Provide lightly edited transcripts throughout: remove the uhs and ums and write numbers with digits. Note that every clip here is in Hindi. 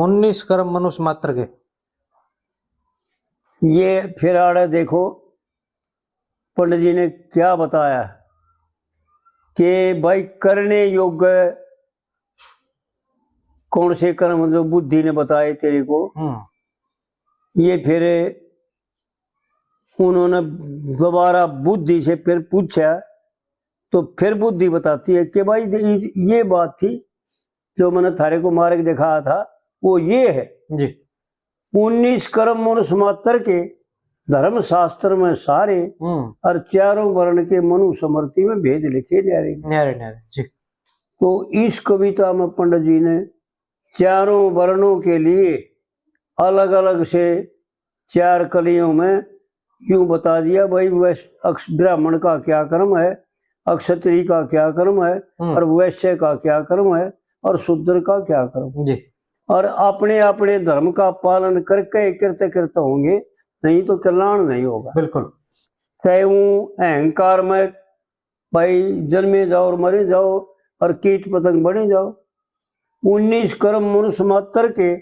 19 कर्म मनुष्य मात्र के। ये फिर आड़े देखो पंडित जी ने क्या बताया कि भाई करने योग्य कौन से कर्म जो बुद्धि ने बताए तेरे को। ये फिर उन्होंने दोबारा बुद्धि से फिर पूछा तो फिर बुद्धि बताती है कि भाई ये बात थी जो मैंने थारे को मार्ग दिखाया था वो ये है जी। 19 कर्म मनुष्य मात्र के धर्म शास्त्र में सारे और चारों वर्ण के मनु समृति में भेद लिखे न्यारे न्यारे न्यारे जी। तो इस कविता में पंडित जी ने चारों वर्णों के लिए अलग अलग से 4 कलियों में यूं बता दिया भाई ब्राह्मण का क्या कर्म है, अक्षत्रिय का क्या कर्म है और वैश्य का क्या कर्म है और शूद्र का क्या कर्म जी। और अपने अपने धर्म का पालन करके कृत्य करते होंगे, नहीं तो कल्याण नहीं होगा। बिल्कुल। चाहे वो अहंकार में भाई जन्मे जाओ और मरे जाओ और कीट पतंग बने जाओ। 19 कर्म मनुष्य मात्र के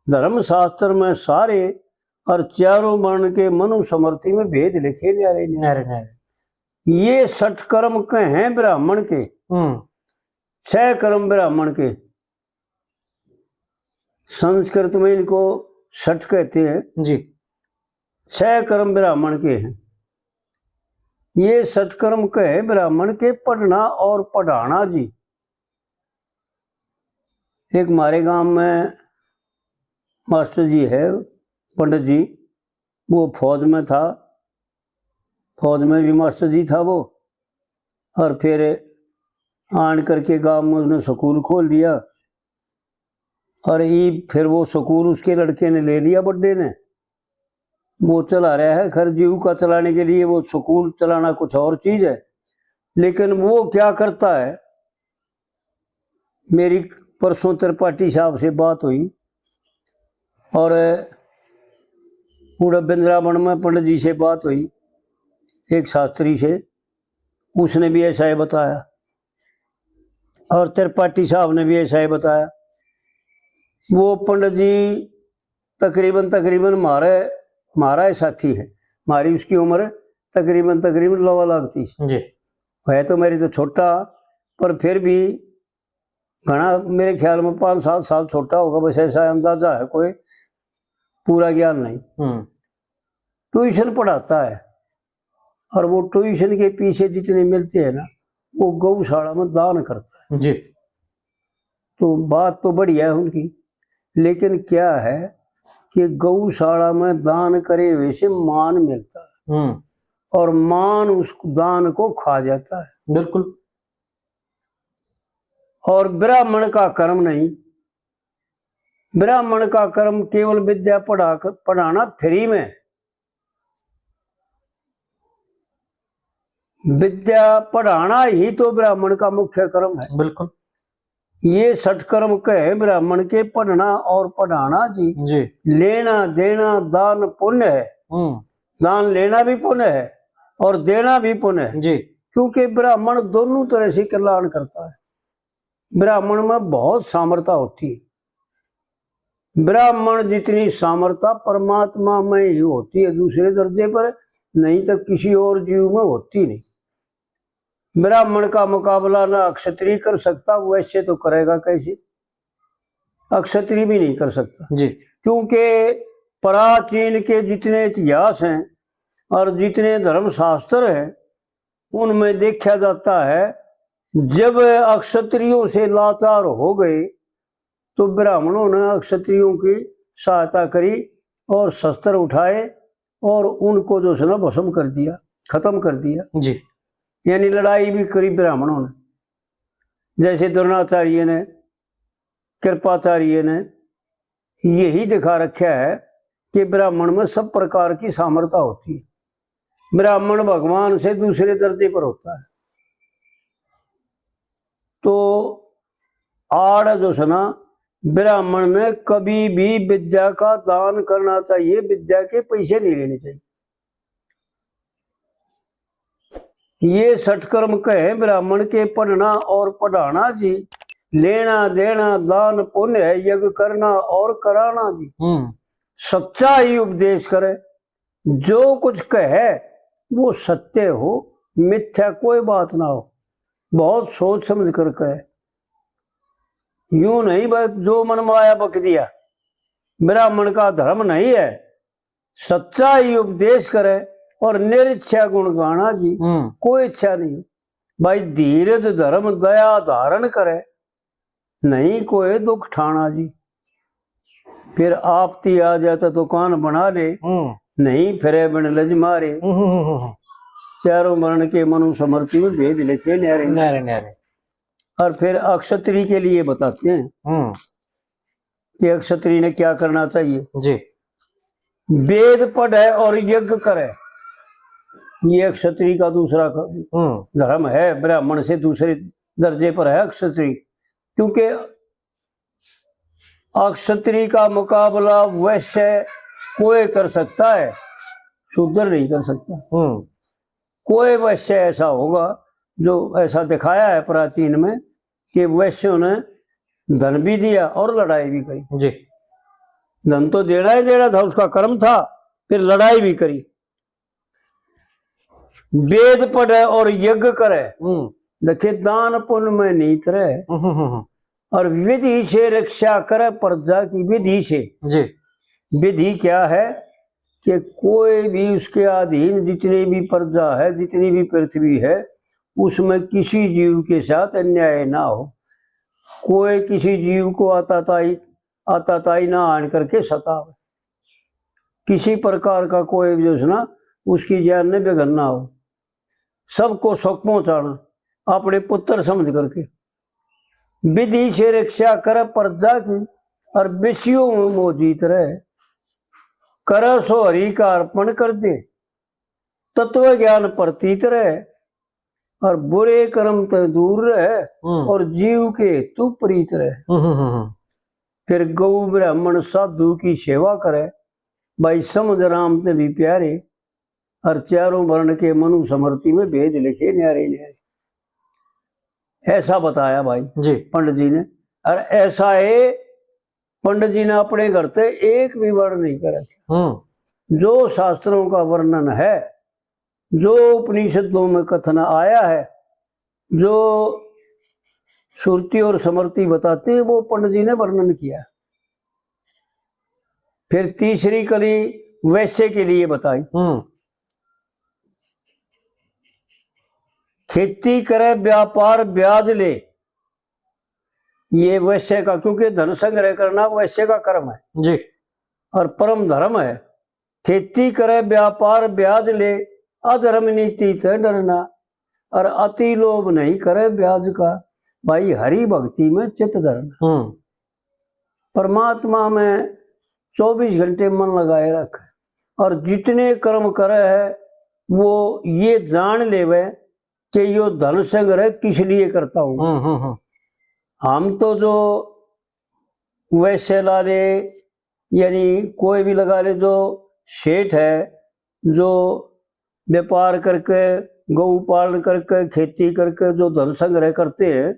धर्म शास्त्र में सारे और चारों वर्ण के मनु समृति में भेद लिखे न्यारे न्यारे न्यारे। ये 60 कर्म के हैं ब्राह्मण के, 6 कर्म ब्राह्मण के। संस्कृत में इनको 60 कहते हैं जी। 6 कर्म ब्राह्मण के हैं। ये 60 कर्म के हैं ब्राह्मण के पढ़ना और पढ़ाना जी। एक हमारे गांव में मास्टर जी है पंडित जी, वो फौज में था, फौज में भी मास्टर जी था वो, और फिर आन करके गांव में उसने स्कूल खोल दिया और फिर वो स्कूल उसके लड़के ने ले लिया, बड्डे ने, वो चला रहा है। खैर जीव का चलाने के लिए वो स्कूल चलाना कुछ और चीज है, लेकिन वो क्या करता है, मेरी परसों त्रिपाठी साहब से बात हुई और पूरा वृंदावन में पंडित जी से बात हुई, एक शास्त्री से, उसने भी ऐसा ही बताया और त्रिपाठी साहब ने भी ऐसा ही बताया। वो पंडित जी तकरीबन हमारा साथी है, हमारी उसकी उम्र तकरीबन 9 लगती जी। है तो मेरी तो छोटा, पर फिर भी घना मेरे ख्याल में 5-7 साल छोटा होगा, बस ऐसा अंदाजा है, कोई पूरा ज्ञान नहीं। ट्यूशन पढ़ाता है और वो ट्यूशन के पीछे जितने मिलते हैं ना वो गौशाला में दान करता है जी। तो बात तो बढ़िया है उनकी, लेकिन क्या है कि गौशाला में दान करे हुए से मान मिलता है और मान उस दान को खा जाता है। बिल्कुल। और ब्राह्मण का कर्म नहीं, ब्राह्मण का कर्म केवल विद्या पढ़ाना फ्री में, विद्या पढ़ाना ही तो ब्राह्मण का मुख्य कर्म है। बिल्कुल। ये 60 कर्म कहे ब्राह्मण के, पढ़ना और पढ़ाना जी। जी। लेना देना दान पुण्य है, दान लेना भी पुण्य है और देना भी पुण्य है जी। क्योंकि ब्राह्मण दोनों तरह से कल्याण करता है। ब्राह्मण में बहुत सामर्थ्य होती है, ब्राह्मण जितनी सामर्थ्य परमात्मा में ही होती है, दूसरे दर्जे पर नहीं तो किसी और जीव में होती नहीं। ब्राह्मण का मुकाबला ना क्षत्रिय कर सकता, वैसे तो करेगा कैसे, अक्षत्रिय भी नहीं कर सकता जी। क्योंकि प्राचीन के जितने इतिहास हैं और जितने धर्म शास्त्र हैं उनमें देखा जाता है जब अक्षत्रियों से लाचार हो गए तो ब्राह्मणों ने क्षत्रियों की सहायता करी और शस्त्र उठाए और उनको जो है ना भस्म कर दिया, खत्म कर दिया जी। यानी लड़ाई भी करी ब्राह्मणों ने। जैसे द्रोणाचार्य ने, कृपाचार्य ने यही दिखा रखा है कि ब्राह्मण में सब प्रकार की सामर्थ्य होती है। ब्राह्मण भगवान से दूसरे दर्जे पर होता है। तो आड़ जो है ना ब्राह्मण ने कभी भी विद्या का दान करना चाहिए, विद्या के पैसे नहीं लेने चाहिए। ये 60 कर्म कहे ब्राह्मण के, पढ़ना और पढ़ाना जी। लेना देना दान पुण्य है, यज्ञ करना और कराना जी। सच्चा ही उपदेश करे, जो कुछ कहे वो सत्य हो, मिथ्या कोई बात ना हो, बहुत सोच समझ कर कहे। यूं नहीं बस जो मन माया बक दिया, ब्राह्मण का धर्म नहीं है। सच्चा ही उपदेश करे और निरिच्छा गुण गाना जी, कोई इच्छा नहीं भाई। धीरज धर्म दया धारण करे, नहीं कोई दुख ठाना जी। फिर आपती आ जाता तो कान बना ले, नहीं फिरे बिन लज मारे। चारों वर्ण के मनु समर्ति में भेद लिखे न्यारे न्यारे न्यारे। और फिर अक्षत्री के लिए बताते हैं कि अक्षत्री ने क्या करना चाहिए जी। वेद पढ़े और यज्ञ करे, ये क्षत्रिय का दूसरा धर्म है। ब्राह्मण से दूसरे दर्जे पर है क्षत्रिय, क्योंकि अक्षत्रिय का मुकाबला वैश्य कोई कर सकता है, शूद्र नहीं कर सकता। कोई वैश्य ऐसा होगा जो ऐसा दिखाया है प्राचीन में कि वैश्यों ने धन भी दिया और लड़ाई भी करी जी। धन तो देना ही देना था, उसका कर्म था, फिर लड़ाई भी करी। वेद पढ़े और यज्ञ करे, देखिए दान पुण्य में नीत रहे और विधि से रक्षा करे प्रजा की। विधि से जी। विधि क्या है कि कोई भी उसके अधीन जितनी भी प्रजा है, जितनी भी पृथ्वी है, उसमें किसी जीव के साथ अन्याय ना हो। कोई किसी जीव को आताताई ना आन करके सतावे, किसी प्रकार का कोई जो है ना उसकी जान में विघ्न ना हो। सबको सुख पहुंचाना अपने पुत्र समझ करके। विधि से रक्षा करे प्रजा की और विषयों में मोजीत रहे, कर सो हरि का अर्पण कर दे, तत्व ज्ञान प्रतीत रहे और बुरे कर्म से दूर रहे और जीव के हेतु प्रीत रहे। फिर गौ ब्राह्मण साधु की सेवा करे, भाई समझ राम से भी प्यारे और चारों वर्ण के मनु समर्ति में भेद लिखे न्यारे न्यारे। ऐसा बताया भाई जी पंडित जी ने। और ऐसा है पंडित जी ने अपने घर से एक भी वर्ण नहीं करा। जो शास्त्रों का वर्णन है, जो उपनिषदों में कथन आया है, जो श्रुति और स्मृति बताते हैं, वो पंडित जी ने वर्णन किया। फिर तीसरी कली वैश्य के लिए बताई। खेती करे व्यापार ब्याज ले, ये वैश्य का, क्योंकि धन संग्रह करना वैश्य का कर्म है जी और परम धर्म है। खेती करे व्यापार ब्याज ले, अधर्म नीति से डरना और अति लोभ नहीं करे ब्याज का। भाई हरि भक्ति में चित्त धरना, परमात्मा में 24 घंटे मन लगाए रखे और जितने कर्म करे है वो ये जान लेवे कि यो धन संग्रह किस लिए करता हूँ। हम तो जो वैश्य ला ले, यानी कोई भी लगा ले, जो सेठ है, जो व्यापार करके गौ पालन करके खेती करके जो धन संग्रह करते हैं,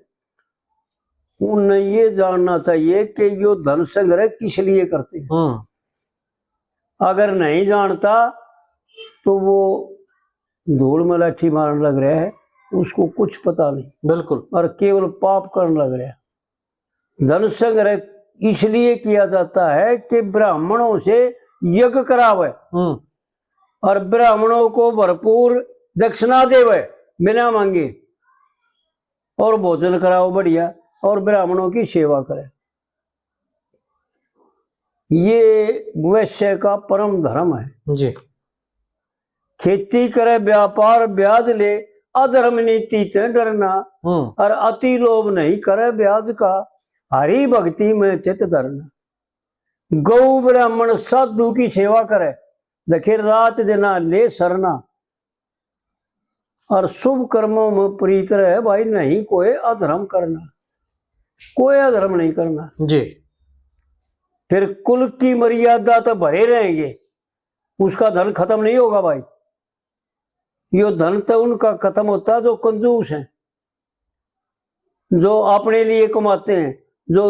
उन्हें ये जानना चाहिए कि यो धन संग्रह किस लिए करते हैं। अगर नहीं जानता तो वो धूल में लाठी मारने लग रहा है, उसको कुछ पता नहीं, बिल्कुल, और केवल पाप करने लग रहा है। धन संग्रह इसलिए किया जाता है कि ब्राह्मणों से यज्ञ करावे और ब्राह्मणों को भरपूर दक्षिणा देवे बिना मांगे और भोजन कराओ बढ़िया और ब्राह्मणों की सेवा करे। ये वैश्य का परम धर्म है जी। खेती करे व्यापार ब्याज ले, अधर्म नीति से डरना और अति लोभ नहीं करे ब्याज का। हरि भक्ति में चित धरना। गौ ब्राह्मण साधु की सेवा करे, देखिए रात दिना ले सरना और शुभ कर्मों में प्रीत रहे। भाई नहीं कोई अधर्म करना, कोई अधर्म नहीं करना जी। फिर कुल की मर्यादा तो भरे रहेंगे, उसका धन खत्म नहीं होगा भाई। यो धन तो उनका खत्म होता है जो कंजूस है, जो अपने लिए कमाते हैं, जो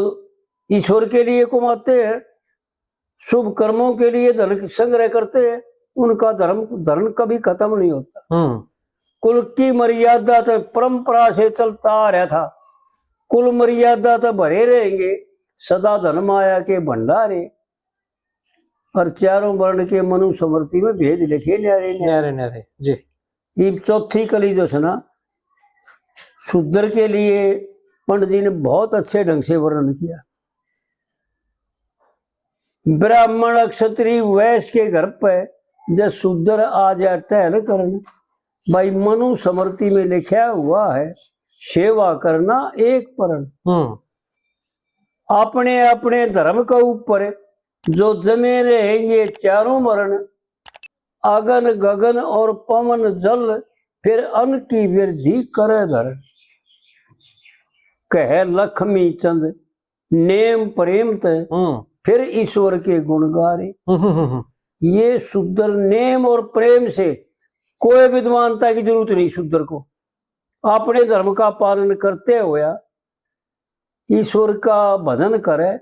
ईश्वर के लिए कमाते हैं, शुभ कर्मों के लिए धन संग्रह करते हैं, उनका धर्म कभी खत्म नहीं होता। कुल की मर्यादा तो परंपरा से चलता आ रहा था, कुल मर्यादा तो भरे रहेंगे सदा धन माया के भंडारे। और चारों वर्ण के मनु समृति में भेद लिखे न्यारे न्यारे न्यारे जी। ये चौथी कली जो है ना, शूद्र के लिए पंडित जी ने बहुत अच्छे ढंग से वर्णन किया। ब्राह्मण क्षत्रिय वैश्य के घर पे जब शूद्र आ जाए टहल करने, भाई मनु समृति में लिखा हुआ है सेवा करना एक परण। अपने अपने धर्म के ऊपर जो जमे रहेंगे चारों वर्ण, अगन गगन और पवन जल, फिर अन्न की वृद्धि करे धर। कह लक्ष्मी चंद नेम प्रेम ते, फिर ईश्वर के गुण गारे। ये शूद्र नेम और प्रेम से, कोई विद्वानता की जरूरत नहीं शूद्र को, अपने धर्म का पालन करते हुए ईश्वर का भजन करे,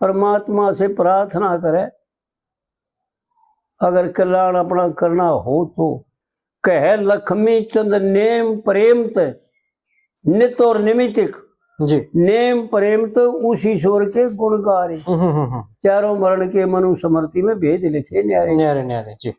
परमात्मा से प्रार्थना करे। अगर कल्याण अपना करना हो तो कह लक्ष्मी चंद नेम प्रेम ते, नित और निमित्तिक जी। नेम प्रेम तो उस ईश्वर के गुण गारे। चारों वर्ण के मनु समृति में भेद लिखे न्यारे न्यारे न्यारे जी।